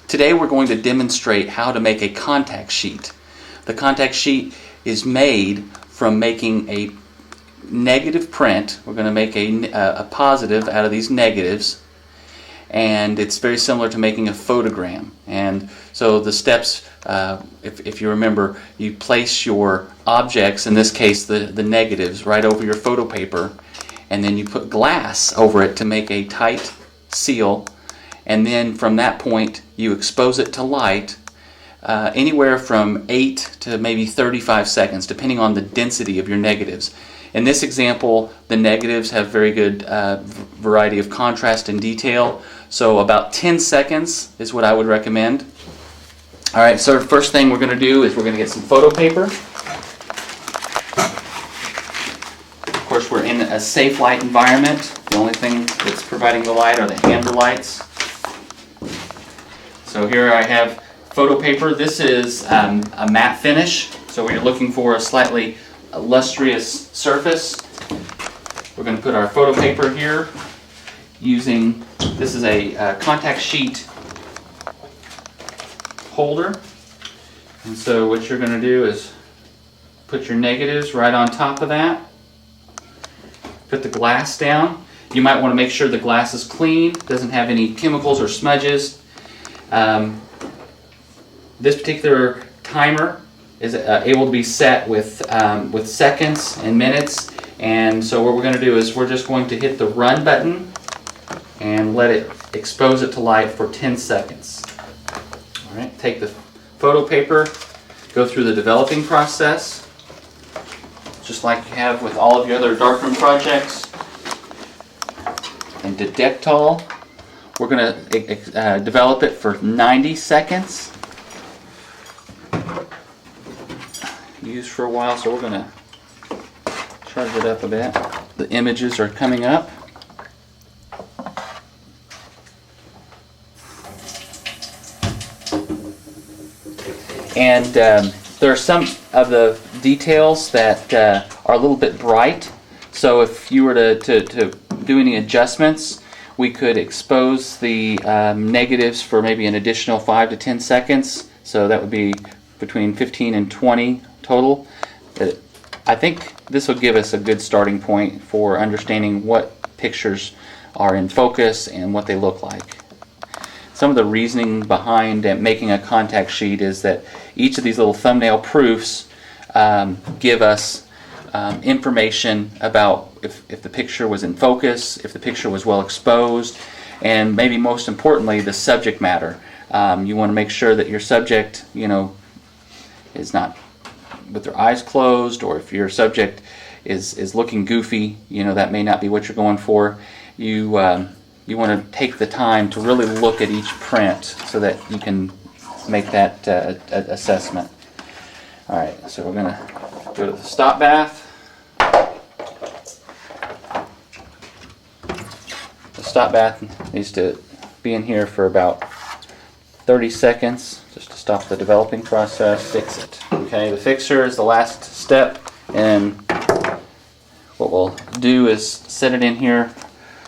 Today we're going to demonstrate how to make a contact sheet. The contact sheet is made from making a negative print. We're going to make a positive out of these negatives, and it's very similar to making a photogram. And so the steps, if you remember, you place your objects, in this case the negatives, right over your photo paper, and then you put glass over it to make a tight seal, and then from that point you expose it to light anywhere from 8 to maybe 35 seconds depending on the density of your negatives. In this example, the negatives have very good variety of contrast and detail, so about 10 seconds is what I would recommend. Alright, so the first thing we're going to do is we're going to get some photo paper. Of course, we're in a safe light environment. The only thing that's providing the light are the amber lights. So here I have photo paper. This is a matte finish, so we're looking for a slightly lustrous surface. We're going to put our photo paper here using, this is a contact sheet holder. And so what you're going to do is put your negatives right on top of that. Put the glass down. You might want to make sure the glass is clean, doesn't have any chemicals or smudges. This particular timer is able to be set with seconds and minutes, and so what we're going to do is we're just going to hit the run button and let it expose it to light for 10 seconds. Alright, take the photo paper, go through the developing process just like you have with all of your other darkroom projects, and Detectol, we're going to develop it for 90 seconds. Used for a while, so we're going to charge it up a bit. The images are coming up. And there are some of the details that are a little bit bright, so if you were to do any adjustments, we could expose the negatives for maybe an additional 5 to 10 seconds, so that would be between 15 and 20 total. I think this will give us a good starting point for understanding what pictures are in focus and what they look like. Some of the reasoning behind making a contact sheet is that each of these little thumbnail proofs give us information about if the picture was in focus, if the picture was well exposed, and maybe most importantly, the subject matter. You want to make sure that your subject, is not with their eyes closed, or if your subject is looking goofy, that may not be what you're going for. You want to take the time to really look at each print so that you can make that assessment. Alright, so we're going to go to the stop bath. The stop bath needs to be in here for about 30 seconds just to stop the developing process. Fix it. Okay, the fixer is the last step, and what we'll do is set it in here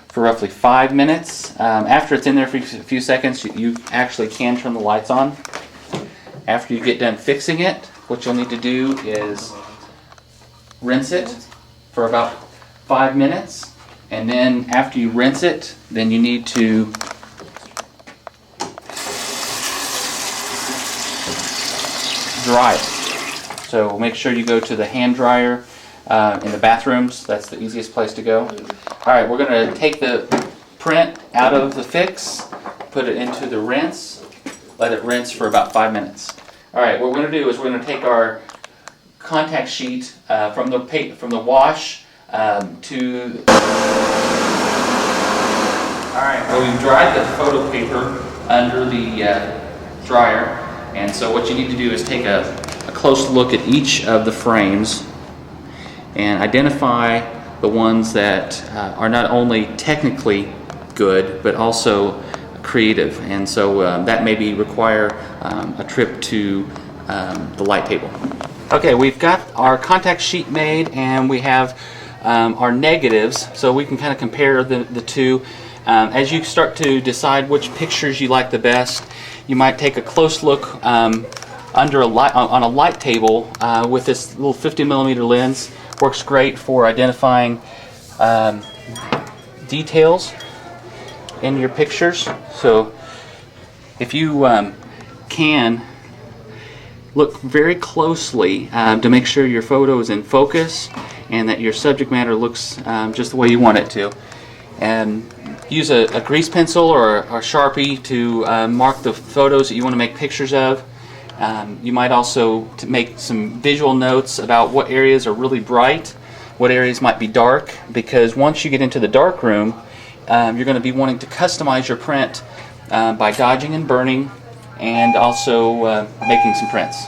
for roughly 5 minutes. After it's in there for a few seconds, you actually can turn the lights on. After you get done fixing it, what you'll need to do is rinse it for about 5 minutes, and then after you rinse it, then you need to dry it. So make sure you go to the hand dryer in the bathrooms. That's the easiest place to go. Alright, we're going to take the print out of the fix, put it into the rinse, let it rinse for about 5 minutes. Alright, what we're going to do is we're going to take our contact sheet from the wash to... Alright, well, we've dried the photo paper under the dryer, and so what you need to do is take a close look at each of the frames and identify the ones that are not only technically good but also creative, and so that maybe require a trip to the light table. Okay, we've got our contact sheet made, and we have our negatives, so we can kind of compare the two. As you start to decide which pictures you like the best, you might take a close look under a light on a light table with this little 50mm lens. Works great for identifying details in your pictures. So if you can look very closely to make sure your photo is in focus and that your subject matter looks just the way you want it to. And use a grease pencil or a Sharpie to mark the photos that you want to make pictures of. You might also make some visual notes about what areas are really bright, what areas might be dark, because once you get into the dark room, you're going to be wanting to customize your print by dodging and burning, and also making some prints.